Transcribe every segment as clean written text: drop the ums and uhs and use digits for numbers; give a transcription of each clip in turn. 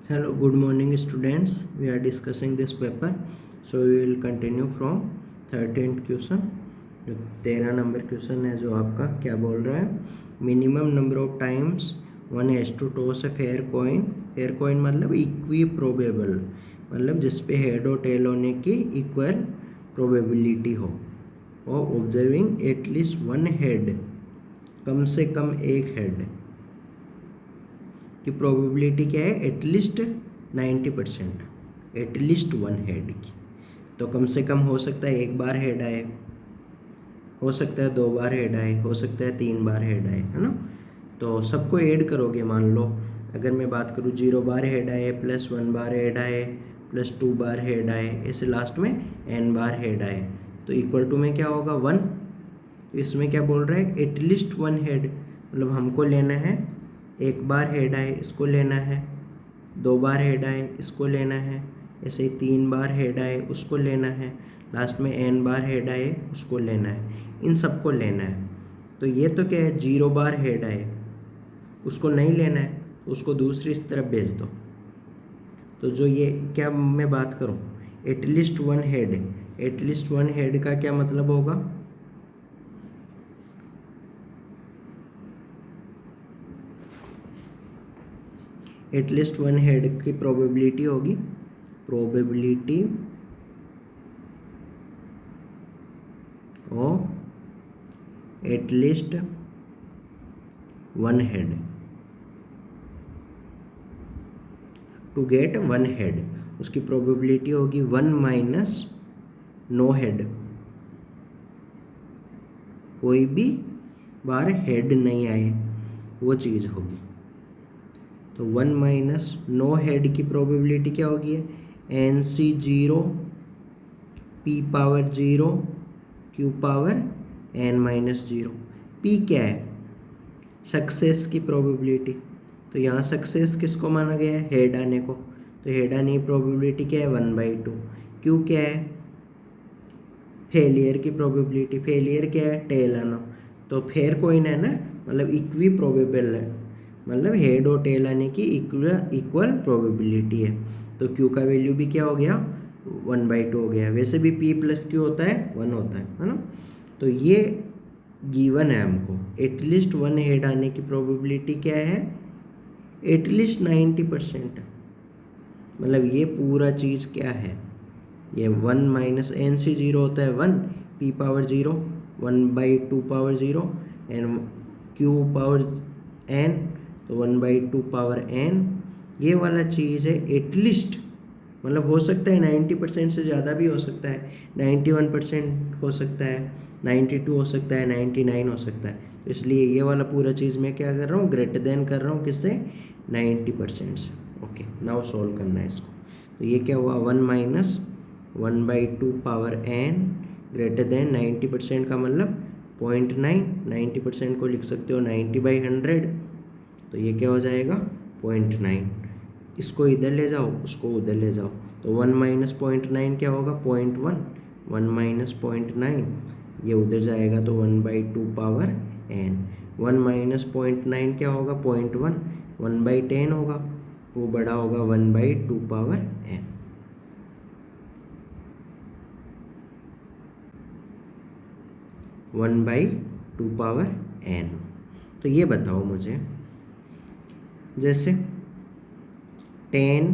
Hello, good morning students. We are discussing this paper. So we will continue from 13th question. जो 13 number question है जो आपका क्या बोल रहा है, minimum number of times one has to toss a fair coin. Fair coin मतलब equiprobable, मतलब जिसपे हेड और टेल होने की इक्वल प्रोबेबिलिटी हो, और ऑब्जर्विंग एटलीस्ट वन हेड, कम से कम एक हेड की प्रोबेबिलिटी क्या है, एटलीस्ट 90%, एटलीस्ट वन हेड की. तो कम से कम हो सकता है एक बार हेड आए, हो सकता है 2 बार हेड आए, हो सकता है 3 बार हेड आए, है ना. तो सबको ऐड करोगे, मान लो अगर मैं बात करूँ 0 बार हेड आए, प्लस 1 बार हेड आए, प्लस 2 बार हेड आए, ऐसे लास्ट में n बार हेड आए, तो इक्वल टू में क्या होगा 1. तो इसमें क्या बोल रहा है, एटलीस्ट वन हेड, मतलब हमको लेना है एक बार हेड आए इसको लेना है, 2 बार हेड आए इसको लेना है, ऐसे ही 3 बार हेड आए उसको लेना है, लास्ट में n बार हेड आए उसको लेना है, इन सबको लेना है. तो ये तो क्या है, 0 बार हेड आए उसको नहीं लेना है, तो उसको दूसरी इस तरफ भेज दो. तो जो ये क्या मैं बात करूँ, at least one head, at least one head का क्या मतलब होगा, एटलीस्ट वन हेड की प्रोबेबिलिटी होगी, probability of at least one head to get one head. उसकी प्रोबेबिलिटी होगी 1 माइनस नो हेड, कोई भी बार हेड नहीं आए वो चीज़ होगी. तो 1 माइनस नो हेड की प्रोबेबिलिटी क्या होगी, NC 0, P power 0, Q power n minus 0. P क्या है, सक्सेस की प्रोबेबिलिटी. तो यहाँ सक्सेस किसको माना गया है, हेड आने को, तो हेड आने की प्रोबेबिलिटी क्या है 1/2. Q क्या है, फेलियर की प्रोबेबिलिटी, फेलियर क्या है टेल आना, तो फेयर कोइन है ना, मतलब इक्वी प्रोबेबल है, मतलब हेड और टेल आने की इक्वल प्रोबेबिलिटी है. तो Q का वैल्यू भी क्या हो गया 1/2 हो गया. वैसे भी P प्लस Q होता है 1 होता है ना. तो ये गिवन है हमको, एटलीस्ट वन हेड आने की प्रोबेबिलिटी क्या है, एटलीस्ट 90%. मतलब ये पूरा चीज़ क्या है, ये 1 माइनस NC 0 होता है 1, P power 0, 1/2 power 0, and Q power n, तो 1/2 पावर n. ये वाला चीज़ है एटलीस्ट, मतलब हो सकता है 90% से ज़्यादा भी हो सकता है, 91% हो सकता है, 92 हो सकता है, 99 हो सकता है. तो इसलिए ये वाला पूरा चीज़ मैं क्या कर रहा हूँ, ग्रेटर देन कर रहा हूँ किससे, 90% से. ओके, नाउ सॉल्व करना है इसको. तो ये क्या हुआ 1 minus 1/2 power n greater than 90% का मतलब 0.9, 90% को लिख सकते हो 90/100. तो ये क्या हो जाएगा 0.9. इसको इधर ले जाओ, उसको उधर ले जाओ, तो 1 माइनस 0.9 क्या होगा 0.1, 1 माइनस 0.9 ये उधर जाएगा तो 1/2 पावर n. 1 माइनस 0.9 क्या होगा 0.1, 1/10 होगा, वो बड़ा होगा 1/2 power n. One by two power n. तो ये बताओ मुझे, जैसे 10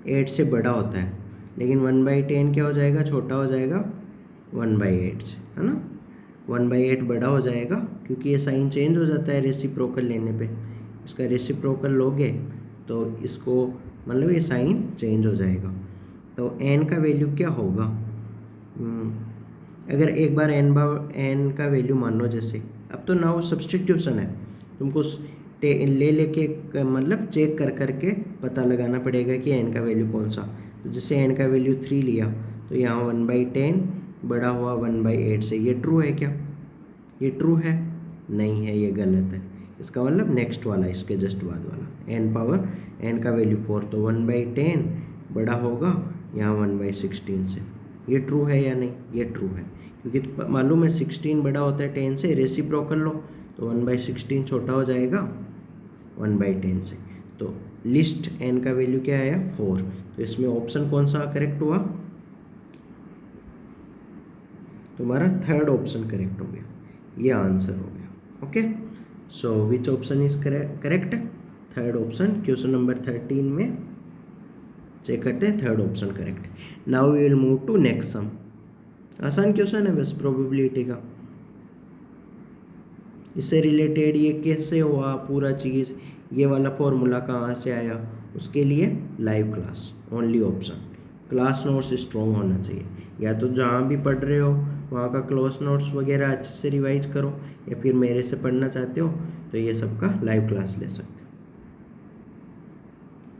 8 से बड़ा होता है, लेकिन 1/10 क्या हो जाएगा, छोटा हो जाएगा 1/8 से, है ना. 1/8 बड़ा हो जाएगा क्योंकि ये साइन चेंज हो जाता है रेसिप्रोकल लेने पे. इसका रेसिप्रोकल लोगे तो इसको मतलब ये साइन चेंज हो जाएगा. तो n का वैल्यू क्या होगा, अगर एक बार n का वैल्यू मान लो, जैसे अब तो नाउ सब्स्टिट्यूशन है, तुमको ले लेके मतलब चेक कर करके पता लगाना पड़ेगा कि n का वैल्यू कौन सा. तो जैसे n का वैल्यू 3 लिया, तो यहाँ 1/10 बड़ा हुआ 1/8 से. ये ट्रू है क्या, ये ट्रू है, नहीं है, ये गलत है. इसका मतलब नेक्स्ट वाला, इसके जस्ट बाद वाला, n पावर n का वैल्यू 4, तो 1/10 बड़ा होगा यहाँ 1/16 से. ये ट्रू है या नहीं, ये ट्रू है, क्योंकि मालूम है 16 बड़ा होता है 10 से, रेसिप्रोकल लो तो 1/16 छोटा हो जाएगा 1/10 से. तो लिस्ट n का वैल्यू क्या आया 4, तो इसमें ऑप्शन कौन सा करेक्ट हुआ, तुम्हारा थर्ड ऑप्शन करेक्ट हो गया, ये आंसर हो गया। Okay, so which option is correct, third option. Question number 13 में चेक करते हैं, third option correct. Now we will move to next sum. आसान क्वेश्चन है बस प्रोबेबिलिटी का। इससे रिलेटेड ये कैसे हुआ पूरा चीज़, ये वाला फॉर्मूला कहाँ से आया, उसके लिए live class only option. Class notes strong होना चाहिए, या तो जहाँ भी पढ़ रहे हो वहाँ का क्लास नोट्स वगैरह अच्छे से रिवाइज करो, या फिर मेरे से पढ़ना चाहते हो तो ये सबका लाइव क्लास ले सकते हो।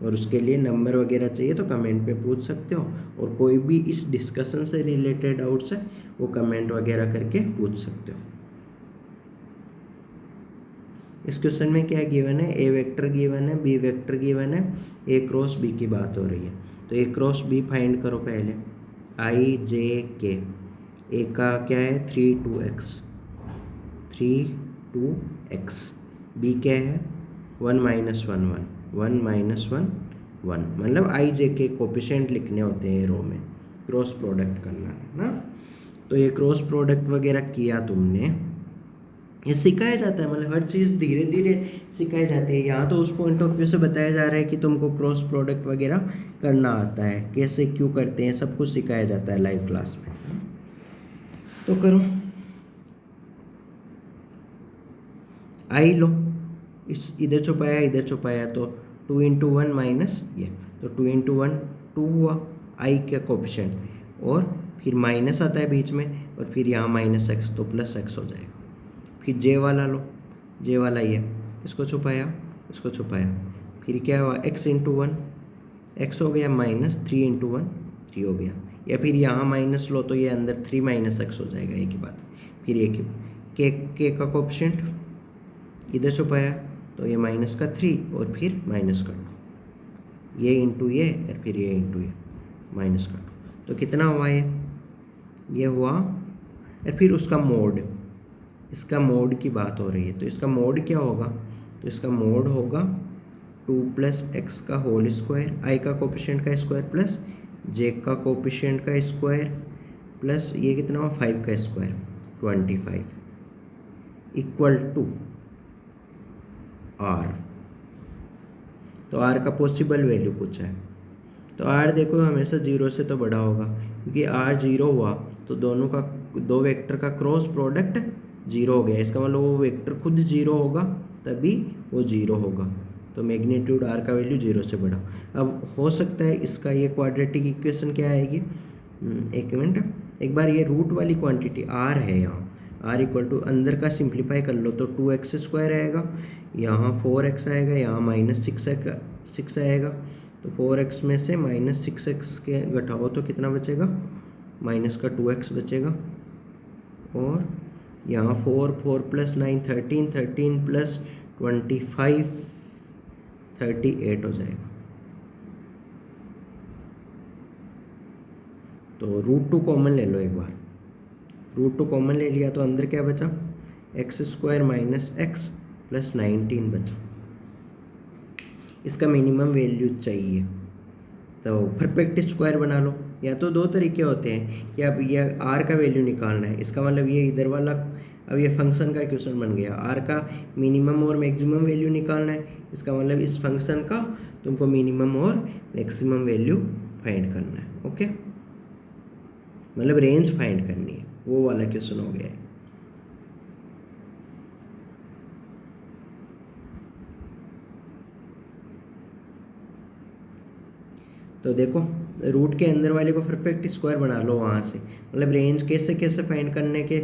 और उसके लिए नंबर वगैरह चाहिए तो कमेंट में पूछ सकते हो, और कोई भी इस डिस्कशन से रिलेटेड डाउट्स है वो कमेंट वगैरह करके पूछ सकते हो। इस क्वेश्चन में क्या गिवन है, ए वेक्टर गिवन है, बी वेक्टर गिवन है, ए क्रॉस बी की बात हो रही है। तो ए क्रॉस बी फाइंड करो पहले, आई जे के। ए का क्या है 3 2x, 3 2x। बी क्या है 1 -1 1 1 -1 1, मतलब आई जे के कोफिशिएंट लिखने होते हैं रो में, क्रॉस प्रोडक्ट करना है ना। तो ये क्रॉस प्रोडक्ट वगैरह किया तुमने, ये सिखाया जाता है, मतलब हर चीज़ धीरे धीरे सिखाई जाती है। यहाँ तो उस पॉइंट ऑफ व्यू से बताया जा रहा है कि तुमको क्रॉस प्रोडक्ट वगैरह करना आता है, कैसे क्यों करते हैं सब कुछ सिखाया जाता है लाइव क्लास में। तो करो, आई लो, इस इधर छुपाया इधर छुपाया, तो 2 × 1 माइनस ये, तो 2 × 1 2 हुआ आई का कोफिशिएंट, और फिर माइनस आता है बीच में, और फिर यहाँ -x तो +x हो जाएगा। फिर जे वाला लो, जे वाला ये, इसको छुपाया इसको छुपाया, फिर क्या हुआ x × 1 x हो गया, -3 × 1 3 हो गया, या फिर यहाँ माइनस लो तो ये अंदर 3 - x हो जाएगा, एक ही बात। फिर एक ही के का कोफिशिएंट इधर छुपाया तो ये -3 और फिर -2, ये इंटू ये और फिर ये इंटू ये -2, तो कितना हुआ ये हुआ। और फिर उसका मोड, इसका मोड की बात हो रही है, तो इसका मोड क्या होगा, तो इसका मोड होगा 2 + x का होल स्क्वायर, आई का कोफिशिएंट का स्क्वायर प्लस जे का कोफिशिएंट का स्क्वायर प्लस ये कितना हुआ 5 का स्क्वायर 25 इक्वल टू r। तो r का पॉसिबल वैल्यू पूछा है, तो r देखो हमेशा 0 से तो बड़ा होगा, क्योंकि r 0 हुआ तो दोनों का, दो वेक्टर का क्रॉस प्रोडक्ट 0 हो गया, इसका मतलब वो वेक्टर खुद 0 होगा तभी वो 0 होगा, तो मैग्नीट्यूड r का वैल्यू 0 से बड़ा। अब हो सकता है इसका ये क्वाड्रेटिक इक्वेशन क्या आएगी, एक मिनट, एक बार ये रूट वाली क्वांटिटी r है, यहाँ r इक्वल टू अंदर का सिंप्लीफाई कर लो तो 2x² आएगा, यहाँ 4x आएगा, यहाँ -6 आएगा, तो 4x में से -6x के घटाओ तो कितना बचेगा, -2x बचेगा, और यहाँ 4 + 9 13 13 + 25 38 हो जाएगा। तो √2 कॉमन ले लो एक बार, √2 कॉमन ले लिया तो अंदर क्या बचा, x² - x + 19 बचा। इसका मिनिमम वैल्यू चाहिए, तो परफेक्ट स्क्वायर बना लो। या तो दो तरीके होते हैं कि अब ये r का वैल्यू निकालना है, इसका मतलब ये इधर वाला, अब ये फंक्शन का क्वेश्चन बन गया, r का मिनिमम और मैक्सिमम वैल्यू निकालना है, इसका मतलब इस फंक्शन का तुमको मिनिमम और मैक्सिमम वैल्यू फाइंड करना है। ओके, मतलब रेंज फाइंड करनी है, वो वाला क्वेश्चन हो गया है। तो देखो रूट के अंदर वाले को परफेक्ट स्क्वायर बना लो वहाँ से, मतलब रेंज कैसे कैसे फाइंड करने के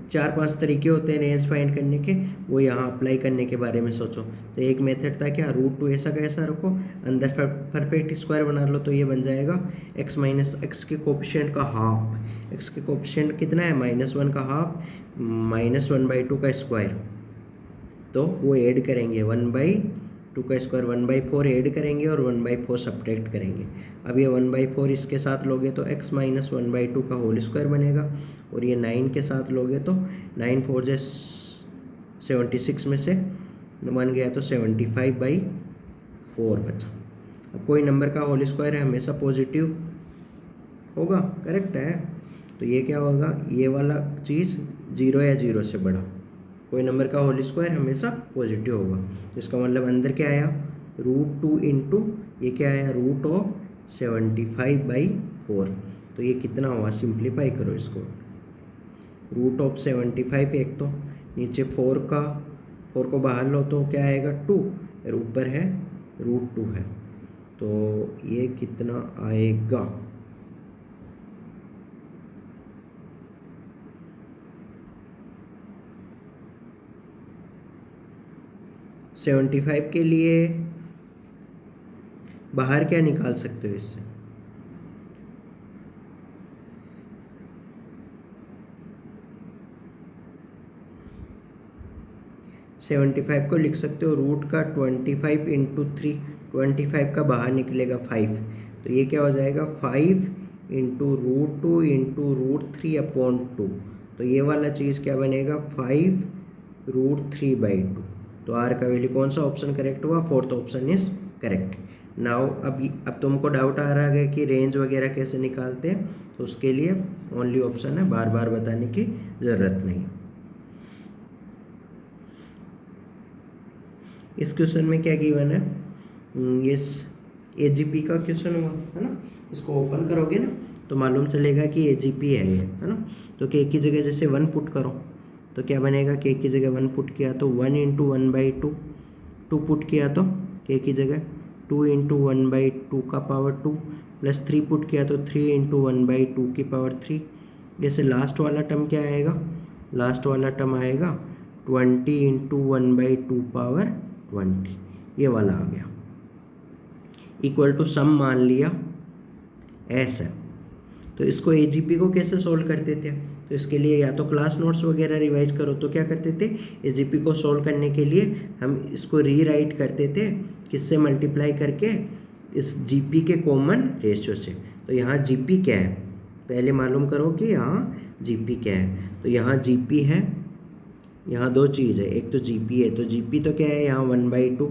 4-5 तरीके होते हैं रेंज फाइंड करने के, वो यहाँ अप्लाई करने के बारे में सोचो। तो एक मेथड था क्या, √2 ऐसा का ऐसा रखो, अंदर परफेक्ट स्क्वायर बना लो, तो ये बन जाएगा x - x के कोफिशिएंट का हाफ, x के कोफिशिएंट कितना है -1 का हाफ, -1/2 का स्क्वायर, तो वो ऐड करेंगे 1/2 का स्क्वायर 1/4 ऐड करेंगे और 1/4 सब्ट्रैक्ट करेंगे। अब ये 1/4 इसके साथ लोगे तो x - 1/2 का होल स्क्वायर बनेगा, और ये 9 के साथ लोगे तो 9 4 76 में से 1 गया तो 75/6 4 बचा। अब कोई नंबर का होल स्क्वायर है हमेशा पॉजिटिव होगा, करेक्ट है। तो ये क्या होगा, ये वाला चीज़ 0 या 0 से बड़ा, कोई नंबर का होल स्क्वायर हमेशा पॉजिटिव होगा। तो इसका मतलब अंदर क्या आया, √2 इंटू ये क्या आया, √75/4। तो ये कितना हुआ, सिंप्लीफाई करो इसको, √75 एक तो नीचे 4 को बाहर लो तो क्या आएगा 2, और ऊपर है √2 है, तो ये कितना आएगा, 75 के लिए बाहर क्या निकाल सकते हो इससे, √75 को लिख सकते हो रूट का 25 इंटू 3, 25 का बाहर निकलेगा 5, तो ये क्या हो जाएगा 5 इंटू √2 इंटू √3/2। तो ये वाला चीज़ क्या बनेगा 5√3/2। तो आर का वैल्यू कौन सा ऑप्शन करेक्ट हुआ, fourth option is correct. Now अब तुमको डाउट आ रहा है कि रेंज वगैरह कैसे निकालते हैं, तो उसके लिए ओनली ऑप्शन है, बार बार बताने की ज़रूरत नहीं। इस क्वेश्चन में क्या गिवन है, इस AGP का क्वेश्चन हुआ है ना, इसको ओपन करोगे ना तो मालूम चलेगा कि AGP है ये, है ना। तो k की जगह जैसे 1 पुट करो तो क्या बनेगा, k की जगह 1 पुट किया तो 1 इंटू 1/2, 2 पुट किया तो k की जगह 2 इंटू 1/2 का पावर 2, प्लस 3 पुट किया तो 3 इंटू 1/2 की पावर 3। जैसे लास्ट वाला टर्म क्या आएगा, लास्ट वाला टर्म आएगा 20 इंटू 1/2 पावर 20, ये वाला आ गया, इक्वल टू सम मान लिया एस है। तो इसको AGP को कैसे सोल्व करते थे, तो इसके लिए या तो क्लास नोट्स वगैरह रिवाइज करो। तो क्या करते थे, AGP को सोल्व करने के लिए हम इसको रीराइट करते थे, किससे मल्टीप्लाई करके, इस GP के कॉमन रेशियो से। तो यहाँ GP क्या है पहले मालूम करो कि यहाँ GP क्या है। तो यहाँ GP है, यहाँ दो चीज़ है, एक तो GP है, तो GP तो क्या है यहाँ 1/2,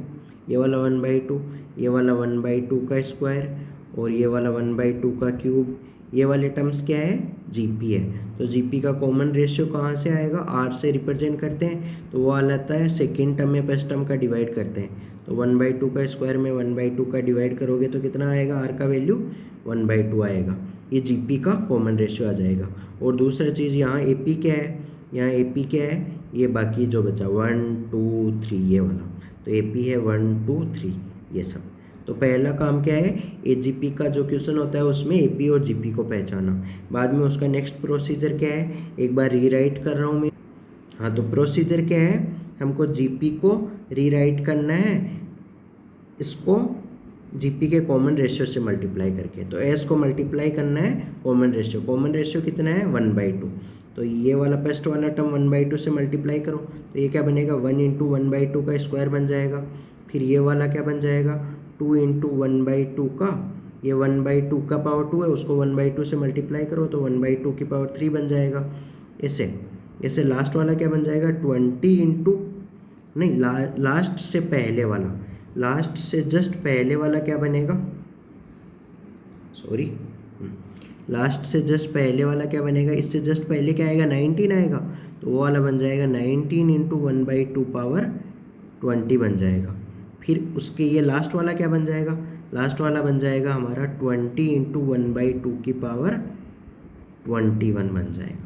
ये वाला 1/2, ये वाला 1/2 का स्क्वायर, और ये वाला 1/2 का क्यूब, ये वाले टर्म्स क्या है GP है। तो GP का कॉमन रेशियो कहाँ से आएगा, R से रिप्रेजेंट करते हैं, तो वो वाला आता है सेकेंड टर्म में फर्स्ट टर्म का डिवाइड करते हैं। तो 1/2 का स्क्वायर में 1/2 का डिवाइड करोगे तो कितना आएगा, R का वैल्यू 1/2 आएगा, ये GP का कॉमन रेशियो आ जाएगा। और दूसरा चीज़ यहाँ AP क्या है, यहाँ AP क्या है, ये बाकी जो बचा 1 2 3 ये वाला, तो AP है 1 2 3 ये सब। तो पहला काम क्या है, AGP का जो क्वेश्चन होता है उसमें AP और GP को पहचाना, बाद में उसका नेक्स्ट प्रोसीजर क्या है, एक बार रीराइट कर रहा हूँ मैं। हाँ, तो प्रोसीजर क्या है, हमको GP को रीराइट करना है, इसको GP के कॉमन रेशियो से मल्टीप्लाई करके। तो S को मल्टीप्लाई करना है कॉमन रेशियो, कॉमन रेशियो कितना है 1/2, तो ये वाला फर्स्ट वाला टर्म 1/2 से मल्टीप्लाई करो, तो ये क्या बनेगा 1 इंटू 1/2 का स्क्वायर बन जाएगा। फिर ये वाला क्या बन जाएगा 2 इंटू 1/2 का, ये 1/2 का पावर 2 है, उसको 1/2 से मल्टीप्लाई करो तो 1/2 की पावर 3 बन जाएगा। ऐसे लास्ट वाला क्या बन जाएगा 20 इंटू नहीं, लास्ट से पहले वाला, लास्ट से जस्ट पहले वाला क्या बनेगा, सॉरी, लास्ट से जस्ट पहले वाला क्या बनेगा, इससे जस्ट पहले क्या आएगा 19 आएगा, तो वो वाला बन जाएगा 19 इंटू 1/2 पावर 20 बन जाएगा। फिर उसके ये लास्ट वाला क्या बन जाएगा, लास्ट वाला बन जाएगा हमारा 20 इंटू 1/2 की पावर 21 बन जाएगा।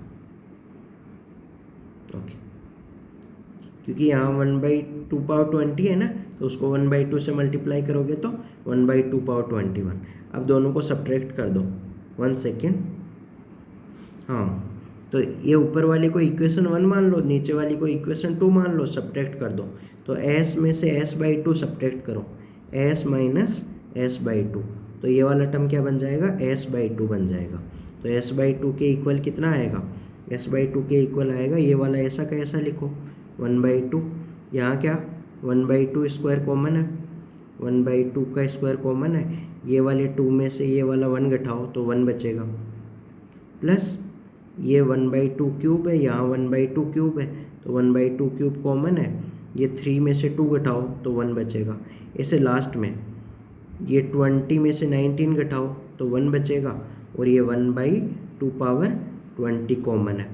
ओके, क्योंकि यहाँ 1/2 पावर 20 है ना, तो उसको 1/2 से मल्टीप्लाई करोगे तो 1/2 पावर 21। अब दोनों को सब्ट्रैक्ट कर दो, 1 सेकेंड। हाँ, तो ये ऊपर वाले को इक्वेशन 1 मान लो, नीचे वाली को इक्वेशन 2 मान लो, सब्ट्रैक्ट कर दो। तो S में से S/2 सब्ट्रैक्ट करो, S माइनस S/2, तो ये वाला टर्म क्या बन जाएगा S/2 बन जाएगा। तो S/2 के इक्वल कितना आएगा, S/2 के इक्वल आएगा ये वाला ऐसा का ऐसा लिखो 1/2, यहाँ क्या 1/2 स्क्वायर कॉमन है, 1/2 का स्क्वायर कॉमन है, ये वाले 2 में से ये वाला 1 घटाओ तो 1 बचेगा, प्लस ये 1/2 क्यूब है, यहाँ 1/2 क्यूब है तो 1/2 क्यूब कॉमन है, ये 3 में से 2 घटाओ तो 1 बचेगा। ऐसे लास्ट में ये 20 में से 19 घटाओ तो 1 बचेगा, और ये 1/2 कॉमन है,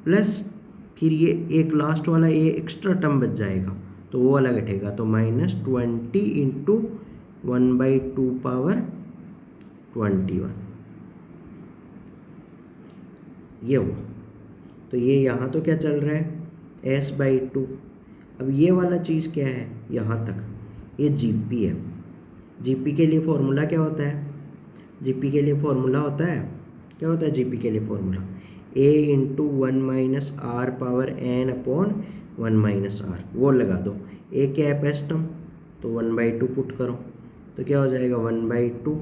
प्लस फिर ये एक लास्ट वाला ये एक्स्ट्रा टर्म बच जाएगा तो वो वाला घटेगा, तो -20 इंटू 1/2 ये हुआ। तो ये यहाँ तो क्या चल रहा है s/2। अब ये वाला चीज़ क्या है यहाँ तक, ये जीपी है। जीपी के लिए फॉर्मूला क्या होता है, जीपी के लिए फॉर्मूला होता है, क्या होता है जीपी के लिए फॉर्मूला, a इंटू 1-r/n/1 वो लगा दो। a क्या है पेस्टम, तो 1/2 पुट करो तो क्या हो जाएगा 1/2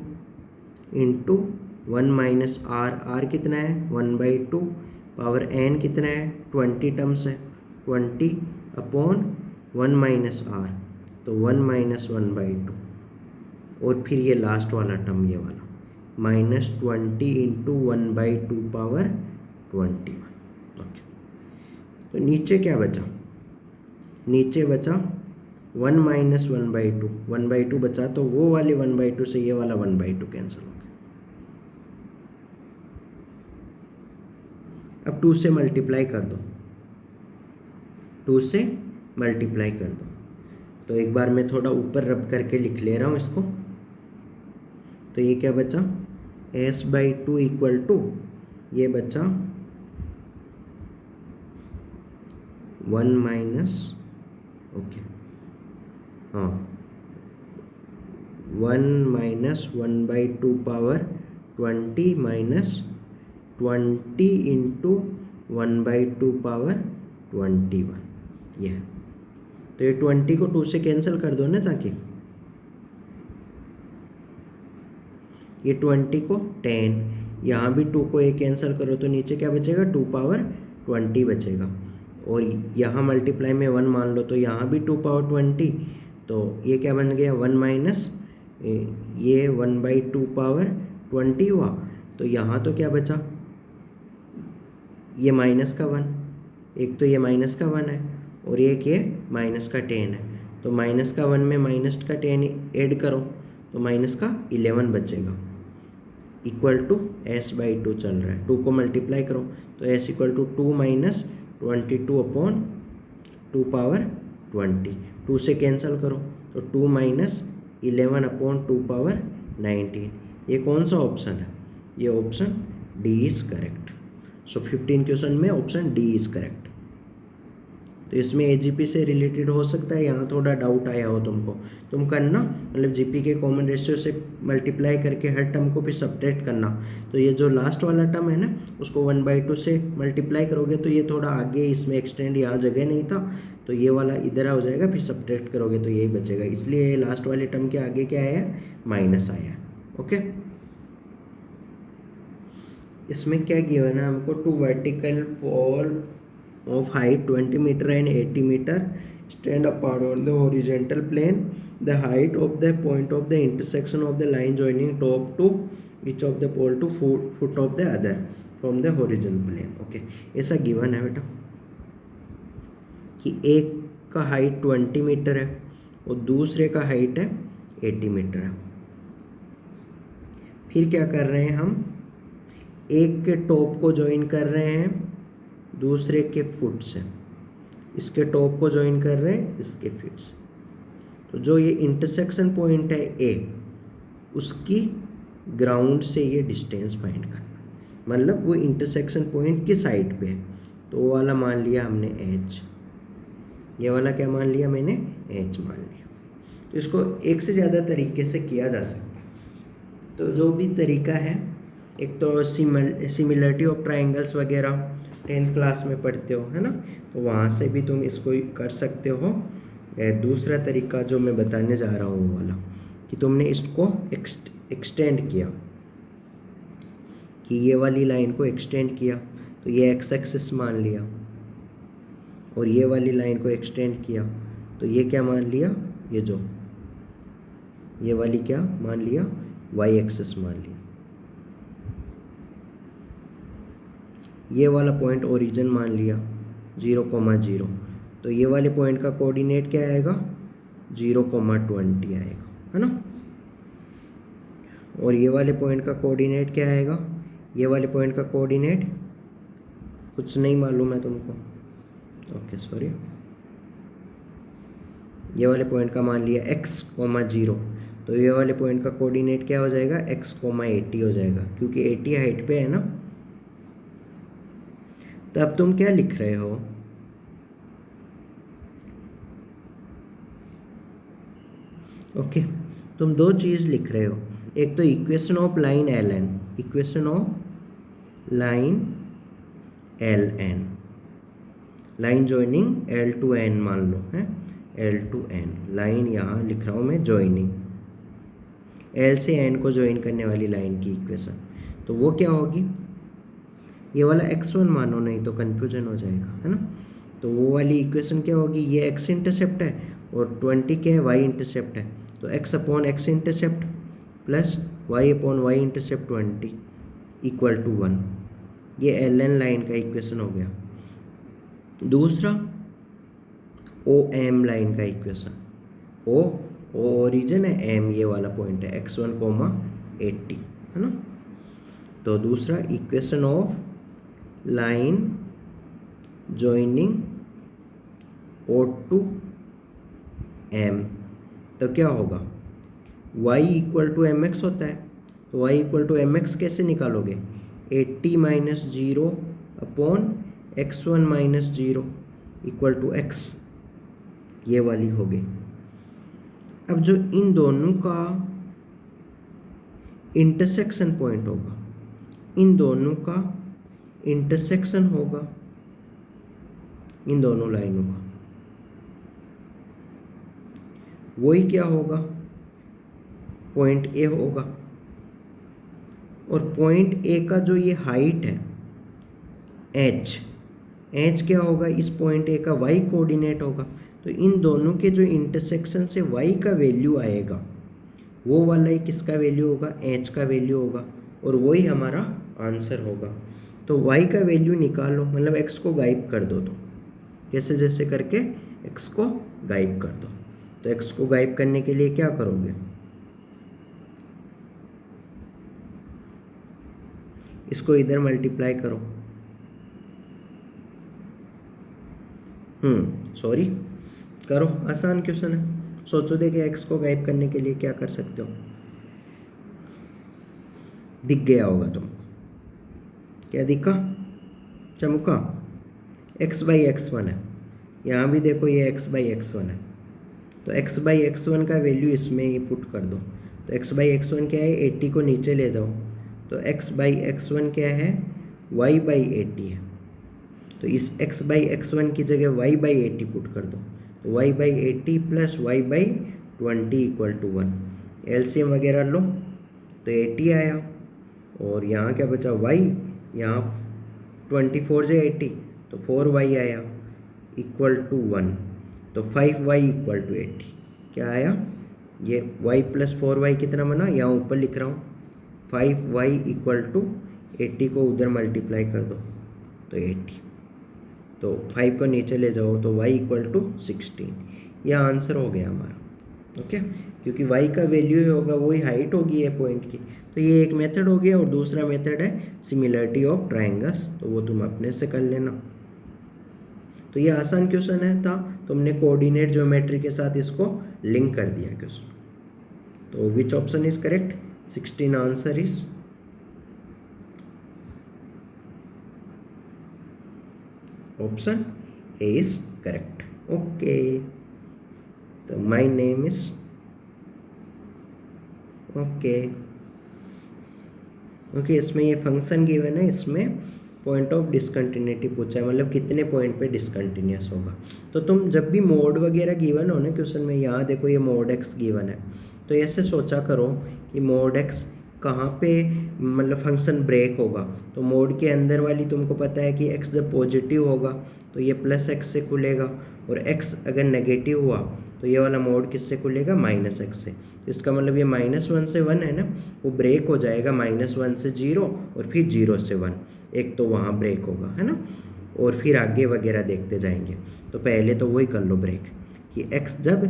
इंटू 1 - r कितना है 1/2 पावर n कितना है 20 टर्म्स है 20/1 - r तो 1 - 1/2, और फिर ये लास्ट वाला टर्म ये वाला -20 इंटू 1/2 पावर 21। ओके, तो नीचे क्या बचा, नीचे बचा 1 - 1/2, 1/2 बचा, तो वो वाले 1/2 से ये वाला 1/2 कैंसिल हो गया। अब 2 से मल्टीप्लाई कर दो, 2 से मल्टीप्लाई कर दो। तो एक बार मैं थोड़ा ऊपर रब करके लिख ले रहा हूँ इसको। तो ये क्या बचा s/2 इक्वल टू ये बचा 1 माइनस ओके हाँ 1 - 1/2 पावर 20 माइनस 20 इंटू 1/2 पावर 21 ये है। तो ये 20 को 2 से कैंसिल कर दो ना, ताकि ये 20 को 10, यहाँ भी 2 को एक कैंसिल करो तो नीचे क्या बचेगा 2 पावर 20 बचेगा, और यहाँ मल्टीप्लाई में 1 मान लो तो यहाँ भी 2 पावर 20, तो ये क्या बन गया 1 माइनस ये 1/2 पावर 20 हुआ। तो यहाँ तो क्या बचा ये माइनस का 1, एक तो ये माइनस का 1 है और एक ये माइनस का 10 है, तो माइनस का 1 में माइनस का 10 ऐड करो तो माइनस का 11 बचेगा, इक्वल टू s/2 चल रहा है। 2 को मल्टीप्लाई करो तो s equal to 2 minus 22/2 power 20, 2 से कैंसिल करो तो 2 माइनस 11/2 पावर 19। ये कौन सा ऑप्शन है, ये option D is correct. So 15 question में ऑप्शन डी इज़ करेक्ट। तो इसमें एजीपी से रिलेटेड हो सकता है यहाँ थोड़ा डाउट आया हो तुमको, तुम करना मतलब जीपी के कॉमन रेशियो से मल्टीप्लाई करके हर टर्म को फिर सब्ट्रैक्ट करना। तो ये जो लास्ट वाला टर्म है ना उसको 1/2 से मल्टीप्लाई करोगे तो ये थोड़ा आगे इसमें एक्सटेंड, यहाँ जगह नहीं था तो ये वाला इधर हो जाएगा, फिर सब्ट्रैक्ट करोगे तो यही बचेगा, इसलिए ये लास्ट वाले टर्म के आगे क्या आया माइनस आया। ओके, इसमें क्या गिवन है हमको, 2 vertical fall of height 20 meter and 80 meter stand apart on the horizontal plane. The height of the point of the intersection of the line joining top to each of the pole to foot of the other from the horizontal plane. Okay, ऐसा given है बेटा कि एक का height 20 metre है और दूसरे का हाइट है 80 मीटर है। फिर क्या कर रहे हैं हम, एक के टॉप को ज्वाइन कर रहे हैं दूसरे के फुट से, इसके टॉप को ज्वाइन कर रहे हैं इसके फीट से। तो जो ये इंटरसेक्शन पॉइंट है ए, उसकी ग्राउंड से ये डिस्टेंस फाइंड करना, मतलब वो इंटरसेक्शन पॉइंट की साइड पे है। तो वो वाला मान लिया हमने एच, ये वाला क्या मान लिया मैंने एच मान लिया। तो इसको एक से ज़्यादा तरीके से किया जा सकता है। तो जो भी तरीका है, एक तो सिमिलरिटी ऑफ ट्राइंगल्स वगैरह 10th क्लास में पढ़ते हो है ना, तो वहाँ से भी तुम इसको कर सकते हो। दूसरा तरीका जो मैं बताने जा रहा हूँ वो वाला कि तुमने इसको एक्सटेंड किया, कि ये वाली लाइन को एक्सटेंड किया तो ये एक्स एक्सिस मान लिया, और ये वाली लाइन को एक्सटेंड किया तो ये क्या मान लिया, ये जो ये वाली क्या मान लिया वाई एक्सिस मान लिया। ये वाला पॉइंट ओरिजिन मान लिया 0,0, तो ये वाले पॉइंट का कोऑर्डिनेट क्या आएगा 0,20 आएगा, है ना। और ये वाले पॉइंट का कोऑर्डिनेट क्या आएगा, ये वाले पॉइंट का कोऑर्डिनेट कुछ नहीं मालूम है तुमको, ओके सॉरी, ये वाले पॉइंट का मान लिया x,0, तो ये वाले पॉइंट का कोऑर्डिनेट क्या हो जाएगा, x,80 हो जाएगा, क्योंकि 80 हाइट पे है ना। तो अब तुम क्या लिख रहे हो, ओके तुम दो चीज़ लिख रहे हो, एक तो equation of line L N, equation of line L N, line joining L to N मान लो है, एल टू एन लाइन यहाँ लिख रहा हूँ मैं जॉइनिंग, एल से एन को ज्वाइन करने वाली लाइन की इक्वेशन, तो वो क्या होगी, ये वाला x1 मानो, नहीं तो कन्फ्यूजन हो जाएगा है ना। तो वो वाली इक्वेशन क्या होगी, ये x इंटरसेप्ट है और 20 क्या है, y इंटरसेप्ट है, तो x upon x intercept plus y upon y intercept 20 equal to 1, ये एल एन लाइन का इक्वेशन हो गया। दूसरा ओ एम लाइन का इक्वेशन, ओ ओरिजिन है, एम ये वाला पॉइंट है, x1, 80 है ना। तो दूसरा equation of line joining O to M, तो क्या होगा, y equal to M X होता है, तो y equal to M X कैसे निकालोगे, 80 minus 0 upon x1 minus 0 equal to x, ये वाली हो गई। अब जो इन दोनों का इंटरसेक्शन पॉइंट होगा, इन दोनों का इंटरसेक्शन होगा इन दोनों लाइनों का, वही क्या होगा, पॉइंट ए होगा, और पॉइंट ए का जो ये हाइट है एच क्या होगा, इस पॉइंट ए का वाई कोऑर्डिनेट होगा, तो इन दोनों के जो इंटरसेक्शन से वाई का वैल्यू आएगा, वो वाला ही किसका वैल्यू होगा, एच का वैल्यू होगा, और वही हमारा आंसर होगा। तो y का वैल्यू निकालो, मतलब x को गायब कर दो, तो जैसे जैसे करके x को गायब कर दो। तो x को गायब करने के लिए क्या करोगे, इसको इधर मल्टीप्लाई करो, सॉरी करो, आसान क्वेश्चन है, सोचो दे कि x को गायब करने के लिए क्या कर सकते हो, दिख गया होगा तुमको, क्या दिखा, चमका, x/x1 है, यहाँ भी देखो ये x/x1 है, तो x/x1 का वैल्यू इसमें ये पुट कर दो, तो x/x1 क्या है, 80 को नीचे ले जाओ, तो x/x1 क्या है, y/80 है, तो इस x/x1 की जगह y/80 पुट कर दो, तो y/80 plus y/20 equal to 1, LCM वगैरह लो, तो 80 आया, और यहाँ क्या बचा y, यहाँ 24 से 80, तो 4y आया इक्वल टू 1, तो 5y इक्वल टू 80, क्या आया, ये y प्लस 4y कितना बना, यहाँ ऊपर लिख रहा हूँ, 5y इक्वल टू 80 को उधर मल्टीप्लाई कर दो, तो 80, तो 5 को नीचे ले जाओ, तो y इक्वल टू 16, यह आंसर हो गया हमारा, ओके, क्योंकि y का वैल्यू होगा वही हाइट होगी ये पॉइंट की। तो ये एक मेथड हो गया, और दूसरा मेथड है सिमिलरिटी ऑफ ट्रायंगल्स, तो वो तुम अपने से कर लेना। तो ये आसान क्वेश्चन है था, तुमने कोऑर्डिनेट ज्योमेट्री के साथ इसको लिंक कर दिया क्वेश्चन। तो विच option is correct, 16 answer is option A is correct, okay. तो माय नेम इज ओके, इसमें ये फंक्शन गिवन है, इसमें पॉइंट ऑफ डिसकंटिन्यूटी पूछा है, मतलब कितने पॉइंट पे डिसकंटिन्यूस होगा। तो तुम जब भी मोड वगैरह गिवन हो ना क्वेश्चन में, यहाँ देखो ये मोड एक्स गिवन है, तो ऐसे सोचा करो कि मोड एक्स कहाँ पे मतलब फंक्शन ब्रेक होगा, तो मोड के अंदर वाली तुमको पता है कि एक्स जब पॉजिटिव होगा तो ये प्लस एक्स से खुलेगा, और एक्स अगर नेगेटिव हुआ तो ये वाला मोड किससे खुलेगा, माइनस एक्स से। तो इसका मतलब ये -1 से 1 है ना, वो ब्रेक हो जाएगा -1 से 0 और फिर 0 से 1, एक तो वहाँ ब्रेक होगा है ना, और फिर आगे वगैरह देखते जाएंगे। तो पहले तो वही कर लो ब्रेक, कि x जब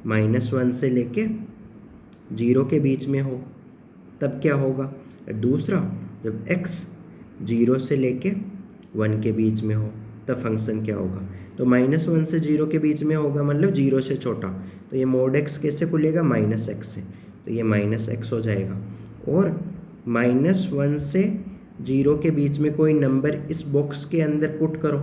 -1 से लेके 0 के बीच में हो तब क्या होगा। दूसरा, जब x 0 से लेके 1 के बीच में हो तब फंक्शन क्या होगा। तो -1 से 0 के बीच में होगा, मतलब 0 से छोटा, तो ये mod x कैसे खुलेगा, -x से, तो ये -x हो जाएगा। और -1 से 0 के बीच में कोई नंबर इस बॉक्स के अंदर पुट करो,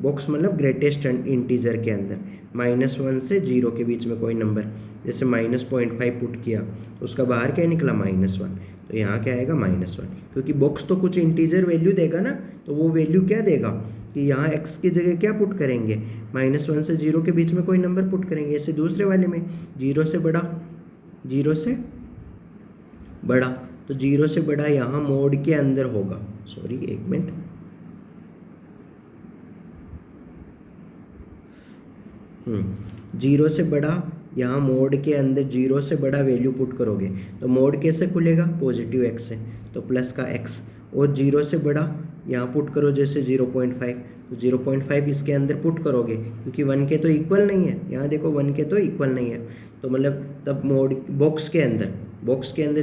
बॉक्स मतलब ग्रेटेस्ट इंटीजर के अंदर, -1 से 0 के बीच में कोई नंबर, जैसे -0.5 पुट किया तो उसका बाहर क्या निकला, -1, तो यहाँ क्या आएगा, -1, क्योंकि बॉक्स तो कुछ इंटीजर वैल्यू देगा ना, तो वो वैल्यू क्या देगा कि यहाँ x की जगह क्या पुट करेंगे, -1 से 0 के बीच में कोई नंबर पुट करेंगे। ऐसे दूसरे वाले में 0 से बड़ा, 0 से बड़ा, तो 0 से बड़ा यहाँ मोड के अंदर होगा, सॉरी एक मिनट, जीरो से बड़ा यहाँ मोड के अंदर 0 से बड़ा वैल्यू पुट करोगे तो मोड कैसे खुलेगा, पॉजिटिव x से, तो प्लस का x, और 0 से बड़ा यहाँ पुट करो जैसे 0.5, तो 0.5 इसके अंदर पुट करोगे क्योंकि 1 के तो इक्वल नहीं है, यहाँ देखो 1 के तो इक्वल नहीं है, तो मतलब तब मोड बॉक्स के अंदर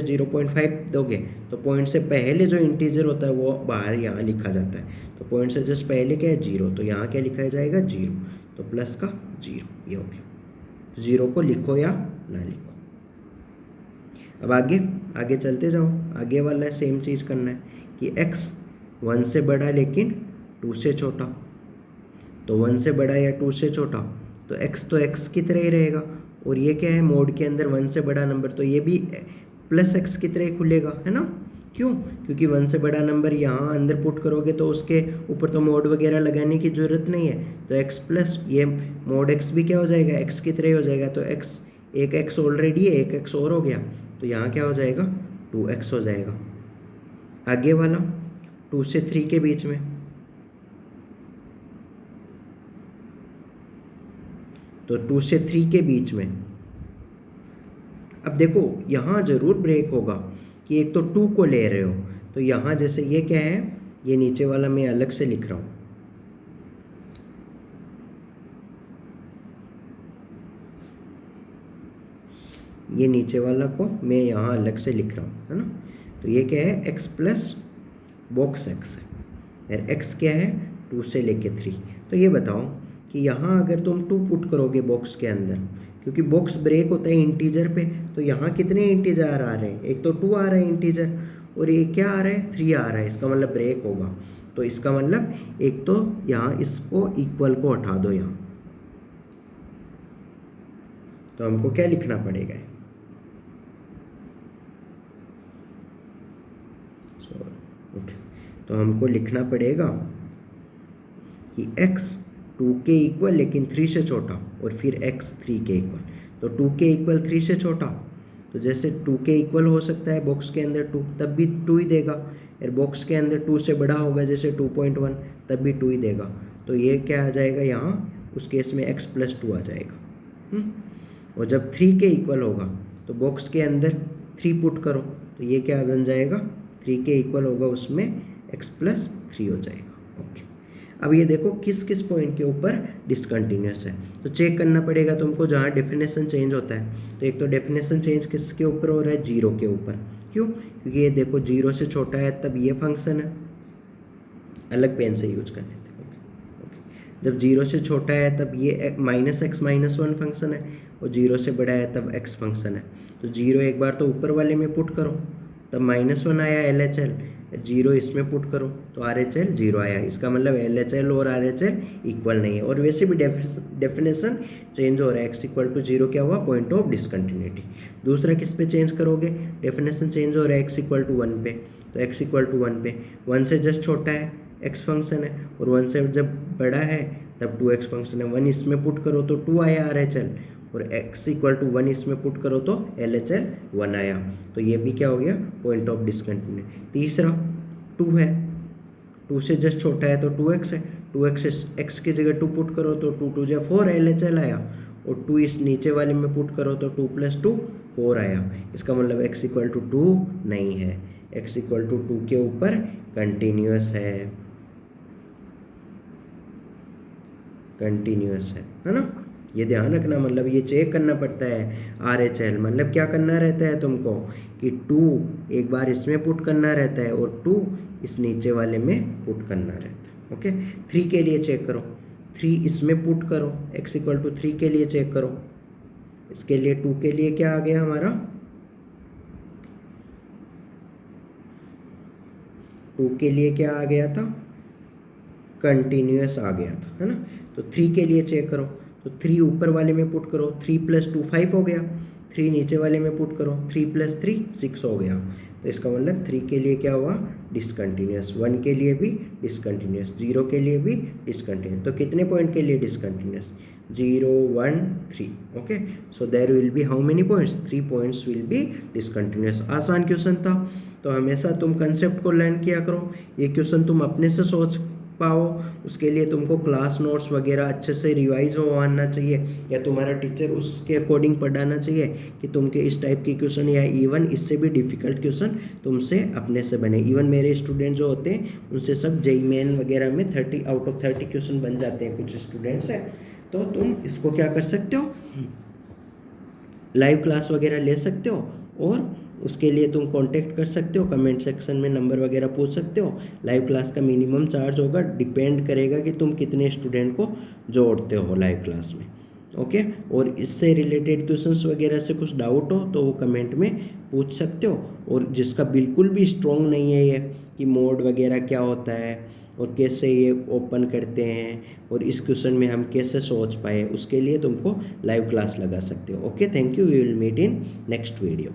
0.5 दोगे तो पॉइंट से पहले जो इंटीजर होता है वो बाहर यहाँ लिखा जाता है, तो पॉइंट से जस्ट पहले क्या है, 0, तो यहाँ क्या लिखा जाएगा, 0, तो प्लस का 0, ये हो गया। 0 को लिखो या ना लिखो। अब आगे चलते जाओ, आगे वाला सेम चीज़ करना है कि x 1 से बड़ा लेकिन 2 से छोटा, तो 1 से बड़ा या 2 से छोटा, तो x की तरह ही रहेगा, और ये क्या है, मोड के अंदर 1 से बड़ा नंबर, तो ये भी प्लस x की तरह ही खुलेगा, है ना। क्यों, क्योंकि 1 से बड़ा नंबर यहाँ अंदर पुट करोगे तो उसके ऊपर तो मोड वगैरह लगाने की ज़रूरत नहीं है, तो x प्लस ये मोड x भी क्या हो जाएगा, x की तरह ही हो जाएगा, तो x, एक x ऑलरेडी है, एक x और हो गया, तो यहाँ क्या हो जाएगा, 2x हो जाएगा। आगे वाला 2 से 3 के बीच में, तो 2 से 3 के बीच में, अब देखो यहाँ ज़रूर ब्रेक होगा कि एक तो 2 को ले रहे हो, तो यहाँ जैसे ये क्या है, ये नीचे वाला मैं अलग से लिख रहा हूँ, ये नीचे वाला को मैं यहाँ अलग से लिख रहा हूँ, है ना। तो ये क्या है, x प्लस बॉक्स x है, और x क्या है, 2 से लेके 3, तो ये बताओ कि यहाँ अगर तुम 2 पुट करोगे बॉक्स के अंदर, क्योंकि बॉक्स ब्रेक होता है इंटीजर पे, तो यहाँ कितने इंटीजर आ रहे हैं, एक तो 2 आ रहा है इंटीजर, और ये क्या आ रहा है, 3 आ रहा है, इसका मतलब ब्रेक होगा, तो इसका मतलब एक तो यहाँ इसको इक्वल को हटा दो यहाँ, तो हमको क्या लिखना पड़ेगा, ओके, तो हमको लिखना पड़ेगा कि x 2 के इक्वल लेकिन 3 से छोटा, और फिर x 3 के इक्वल, तो 2 के इक्वल 3 से छोटा, तो जैसे 2 के इक्वल हो सकता है बॉक्स के अंदर 2, तब भी 2 ही देगा, और बॉक्स के अंदर 2 से बड़ा होगा जैसे 2.1, तब भी 2 ही देगा, तो ये क्या आ जाएगा यहाँ, उस केस में x प्लस 2 आ जाएगा। और जब 3 के इक्वल होगा तो बॉक्स के अंदर 3 पुट करो, तो ये क्या बन जाएगा, 3 के इक्वल होगा, उसमें x प्लस 3 हो जाएगा। ओके, अब ये देखो किस किस पॉइंट के ऊपर डिसकंटिन्यूस है, तो चेक करना पड़ेगा तुमको जहाँ डेफिनेशन चेंज होता है, तो एक तो डेफिनेशन चेंज किसके ऊपर हो रहा है, 0 के ऊपर। क्यों, क्योंकि ये देखो 0 से छोटा है तब ये फंक्शन है, अलग पेन से यूज कर लेते हैं। ओके, जब 0 से छोटा है तब ये -x -1 फंक्शन है, और 0 से बड़ा है तब x फंक्शन है, तो 0 एक बार तो ऊपर वाले में पुट करो, तब -1 आया LHL, 0 इसमें पुट करो तो RHL 0 आया, इसका मतलब LHL और RHL इक्वल नहीं है, और वैसे भी डेफिनेशन चेंज हो रहा है, x इक्वल टू 0 क्या हुआ, पॉइंट ऑफ डिसकंटिन्यूटी। दूसरा किस पे चेंज करोगे, डेफिनेशन चेंज हो रहा है x इक्वल टू 1 पे, तो x इक्वल टू 1 पे 1 से जस्ट छोटा है x फंक्शन है, और 1 से जब बड़ा है तब 2x फंक्शन है, 1 इसमें पुट करो तो 2 आया RHL, और x इक्वल टू 1 इसमें पुट करो तो LHL 1 आया, तो ये भी क्या हो गया, पॉइंट ऑफ डिसकंटिन्यूटी। तीसरा 2 है, 2 से जस्ट छोटा है तो 2x है, 2x x की जगह 2 पुट करो तो 2 2 4 LHL आया, और 2 इस नीचे वाले में पुट करो तो 2 + 2 4 आया, इसका मतलब x इक्वल टू 2 नहीं है, x इक्वल टू 2 के ऊपर कंटिन्यूस है, ना। ये ध्यान रखना, मतलब ये चेक करना पड़ता है RHL, मतलब क्या करना रहता है तुमको कि 2 एक बार इसमें पुट करना रहता है और 2 इस नीचे वाले में पुट करना रहता है। ओके, 3 के लिए चेक करो, 3 इसमें पुट करो, x=3 के लिए चेक करो। इसके लिए 2 के लिए क्या आ गया हमारा, 2 के लिए क्या आ गया था, कंटिन्यूस आ गया था, है ना। तो 3 के लिए चेक करो, तो 3 ऊपर वाले में पुट करो, 3 + 2 5 हो गया, 3 नीचे वाले में पुट करो, 3 + 3 6 हो गया। तो इसका मतलब 3 के लिए क्या हुआ, डिसकंटिन्यूस, 1 के लिए भी डिसकंटिन्यूस, 0 के लिए भी डिसकंटिन्यूस। तो कितने पॉइंट के लिए discontinuous, 0 1 3। Okay, so there will be how many points, 3 points will be discontinuous. आसान क्वेश्चन था, तो हमेशा तुम कंसेप्ट को लर्न किया करो, ये क्वेश्चन तुम अपने से सोच पाओ, उसके लिए तुमको क्लास नोट्स वगैरह अच्छे से रिवाइज हो आना चाहिए, या तुम्हारा टीचर उसके अकॉर्डिंग पढ़ाना चाहिए कि तुमके इस टाइप के क्वेश्चन या इवन इससे भी डिफ़िकल्ट क्वेश्चन तुमसे अपने से बने। इवन मेरे स्टूडेंट जो होते हैं उनसे सब JEE मेन वगैरह में 30 आउट ऑफ 30 क्वेश्चन बन जाते हैं, कुछ स्टूडेंट्स हैं। तो तुम इसको क्या कर सकते हो, लाइव क्लास वगैरह ले सकते हो, और उसके लिए तुम कांटेक्ट कर सकते हो, कमेंट सेक्शन में नंबर वगैरह पूछ सकते हो। लाइव क्लास का मिनिमम चार्ज होगा, डिपेंड करेगा कि तुम कितने स्टूडेंट को जोड़ते हो लाइव क्लास में। ओके, और इससे रिलेटेड क्वेश्चंस वगैरह से कुछ डाउट हो तो वो कमेंट में पूछ सकते हो। और जिसका बिल्कुल भी स्ट्रॉन्ग नहीं है ये कि मोड वगैरह क्या होता है और कैसे ये ओपन करते हैं और इस क्वेश्चन में हम कैसे सोच पाए, उसके लिए तुमको लाइव क्लास लगा सकते हो। Okay, thank you, we will meet in next video.